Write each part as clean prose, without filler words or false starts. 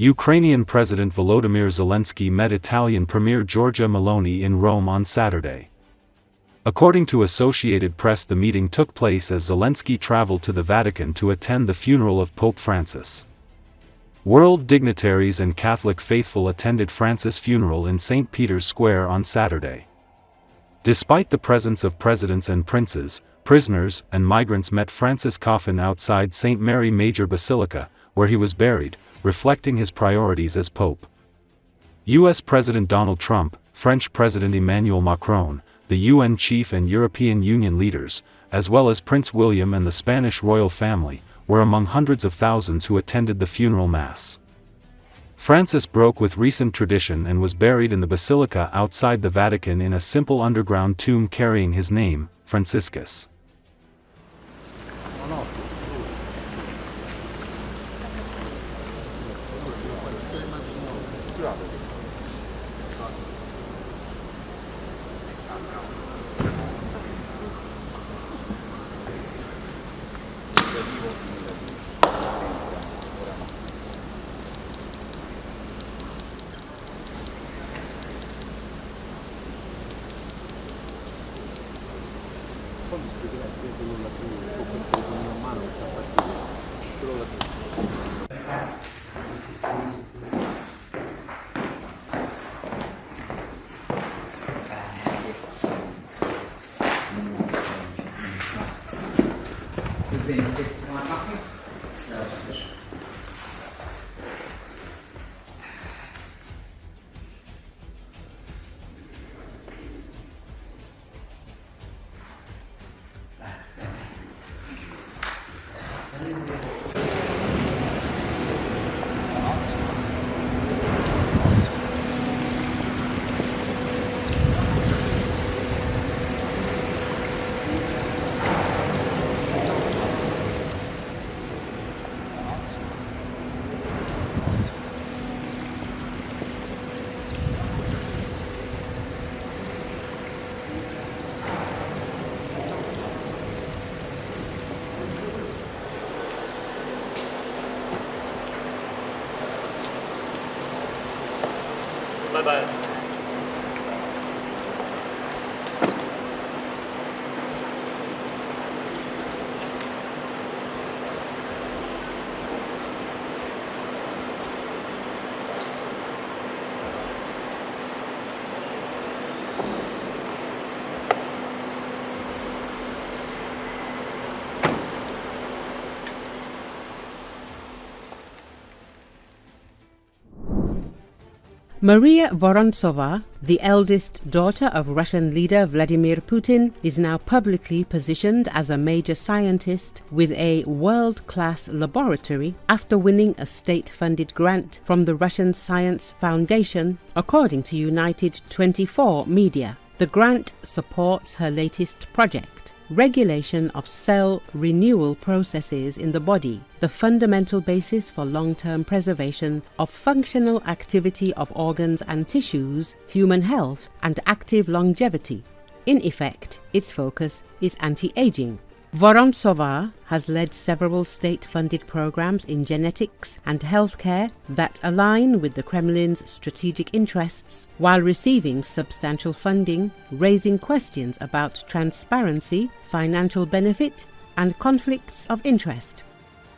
Ukrainian President Volodymyr Zelensky met Italian Premier Giorgia Meloni in Rome on Saturday. According to Associated Press, the meeting took place as Zelensky traveled to the Vatican to attend the funeral of Pope Francis. World dignitaries and Catholic faithful attended Francis' funeral in St. Peter's Square on Saturday. Despite the presence of presidents and princes, prisoners and migrants met Francis' coffin outside St. Mary Major Basilica, where he was buried, reflecting his priorities as Pope. U.S. President Donald Trump, French President Emmanuel Macron, the UN chief and European Union leaders, as well as Prince William and the Spanish royal family, were among hundreds of thousands who attended the funeral mass. Francis broke with recent tradition and was buried in the basilica outside the Vatican in a simple underground tomb carrying his name, Franciscus. Bye-bye. Maria Vorontsova, the eldest daughter of Russian leader Vladimir Putin, is now publicly positioned as a major scientist with a world-class laboratory after winning a state-funded grant from the Russian Science Foundation, according to United 24 media. The grant supports her latest project, regulation of cell renewal processes in the body, the fundamental basis for long-term preservation of functional activity of organs and tissues, human health, and active longevity. In effect, its focus is anti-aging. Vorontsova has led several state-funded programs in genetics and healthcare that align with the Kremlin's strategic interests, while receiving substantial funding, raising questions about transparency, financial benefit, and conflicts of interest.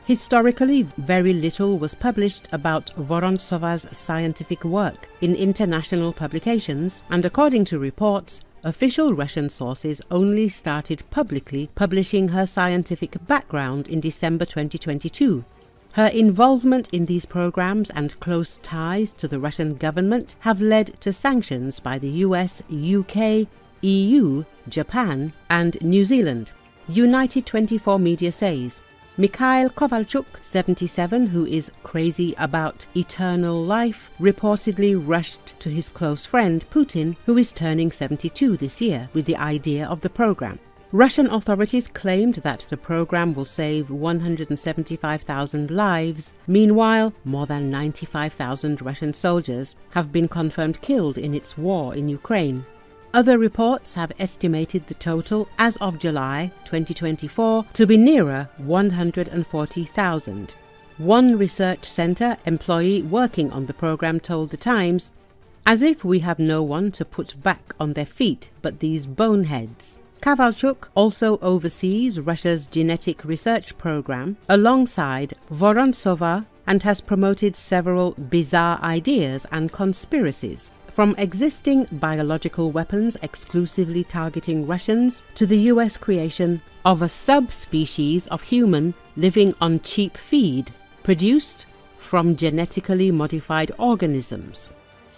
Historically, very little was published about Vorontsova's scientific work in international publications, and according to reports, official Russian sources only started publicly publishing her scientific background in December 2022. Her involvement in these programs and close ties to the Russian government have led to sanctions by the US, UK, EU, Japan, and New Zealand. United 24 media says Mikhail Kovalchuk, 77, who is crazy about eternal life, reportedly rushed to his close friend Putin, who is turning 72 this year, with the idea of the program. Russian authorities claimed that the program will save 175,000 lives. Meanwhile, more than 95,000 Russian soldiers have been confirmed killed in its war in Ukraine. Other reports have estimated the total as of July 2024 to be nearer 140,000. One research center employee working on the program told The Times, "As if we have no one to put back on their feet but these boneheads." Kovalchuk also oversees Russia's genetic research program alongside Vorontsova and has promoted several bizarre ideas and conspiracies, from existing biological weapons exclusively targeting Russians to the US creation of a subspecies of human living on cheap feed produced from genetically modified organisms.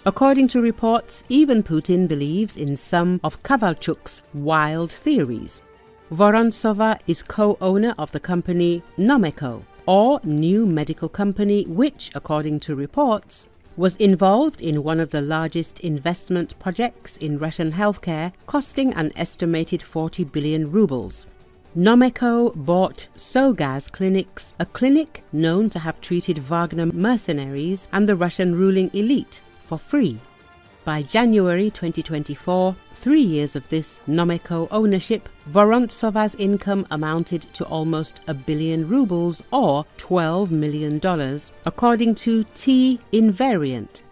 According to reports, even Putin believes in some of Kovalchuk's wild theories. Vorontsova is co-owner of the company Nomeco, or New Medical Company, which, according to reports, was involved in one of the largest investment projects in Russian healthcare, costing an estimated 40 billion rubles. Nomeco bought Sogaz Clinics, a clinic known to have treated Wagner mercenaries and the Russian ruling elite, for free. By January 2024, 3 years of this Nomeco ownership, Vorontsova's income amounted to almost 1 billion rubles or $12 million, according to T Invariant.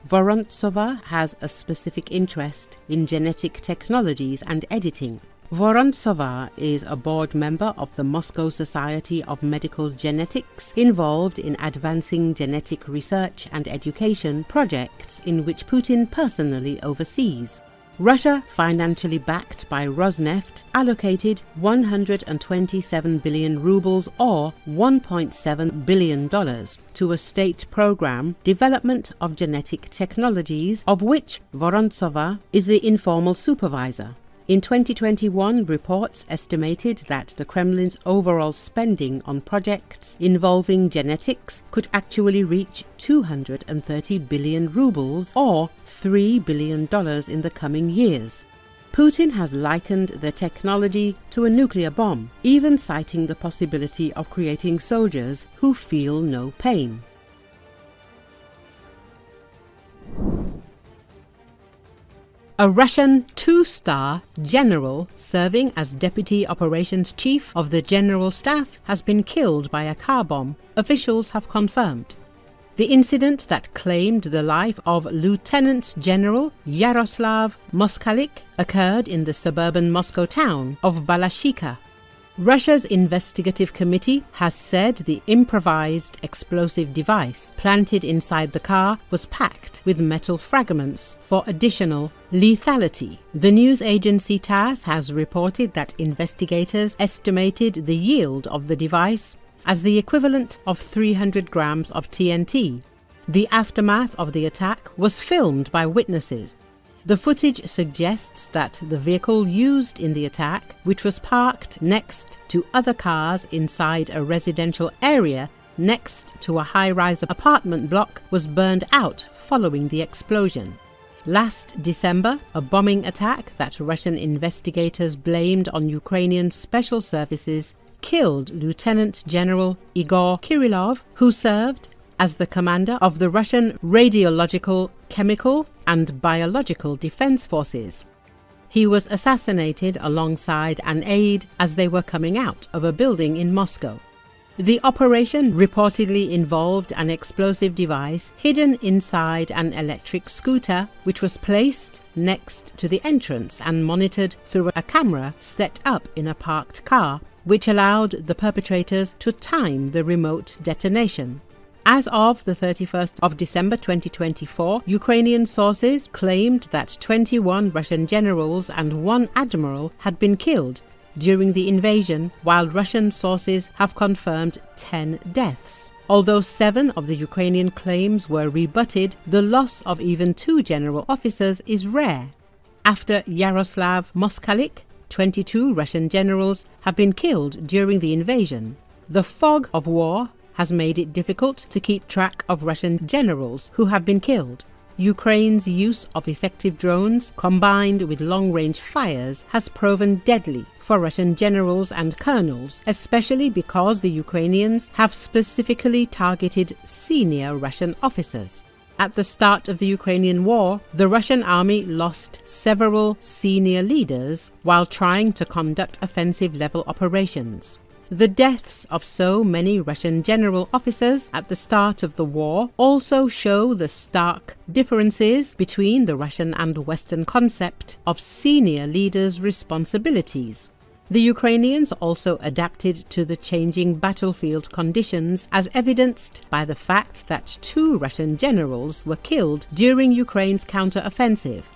Vorontsova has a specific interest in genetic technologies and editing. Vorontsova is a board member of the Moscow Society of Medical Genetics, involved in advancing genetic research and education projects in which Putin personally oversees. Russia, financially backed by Rosneft, allocated 127 billion rubles or $1.7 billion to a state program, Development of Genetic Technologies, of which Vorontsova is the informal supervisor. In 2021, reports estimated that the Kremlin's overall spending on projects involving genetics could actually reach 230 billion rubles or $3 billion in the coming years. Putin has likened the technology to a nuclear bomb, even citing the possibility of creating soldiers who feel no pain. A Russian two-star general serving as Deputy Operations Chief of the General Staff has been killed by a car bomb, officials have confirmed. The incident that claimed the life of Lieutenant General Yaroslav Moskalik occurred in the suburban Moscow town of Balashikha. Russia's investigative committee has said the improvised explosive device planted inside the car was packed with metal fragments for additional lethality. The news agency TASS has reported that investigators estimated the yield of the device as the equivalent of 300 grams of TNT. The aftermath of the attack was filmed by witnesses. The footage suggests that the vehicle used in the attack, which was parked next to other cars inside a residential area next to a high-rise apartment block, was burned out following the explosion. Last December, a bombing attack that Russian investigators blamed on Ukrainian special services killed Lieutenant General Igor Kirillov, who served as the commander of the Russian Radiological, Chemical and Biological Defense Forces. He was assassinated alongside an aide as they were coming out of a building in Moscow. The operation reportedly involved an explosive device hidden inside an electric scooter, which was placed next to the entrance and monitored through a camera set up in a parked car, which allowed the perpetrators to time the remote detonation. As of the 31st of December 2024, Ukrainian sources claimed that 21 Russian generals and 1 admiral had been killed during the invasion, while Russian sources have confirmed 10 deaths. Although 7 of the Ukrainian claims were rebutted, the loss of even 2 general officers is rare. After Yaroslav Moskalik, 22 Russian generals have been killed during the invasion. The fog of war has made it difficult to keep track of Russian generals who have been killed. Ukraine's use of effective drones combined with long-range fires has proven deadly for Russian generals and colonels, especially because the Ukrainians have specifically targeted senior Russian officers. At the start of the Ukrainian war, the Russian army lost several senior leaders while trying to conduct offensive-level operations. The deaths of so many Russian general officers at the start of the war also show the stark differences between the Russian and Western concept of senior leaders' responsibilities. The Ukrainians also adapted to the changing battlefield conditions, as evidenced by the fact that 2 Russian generals were killed during Ukraine's counter-offensive.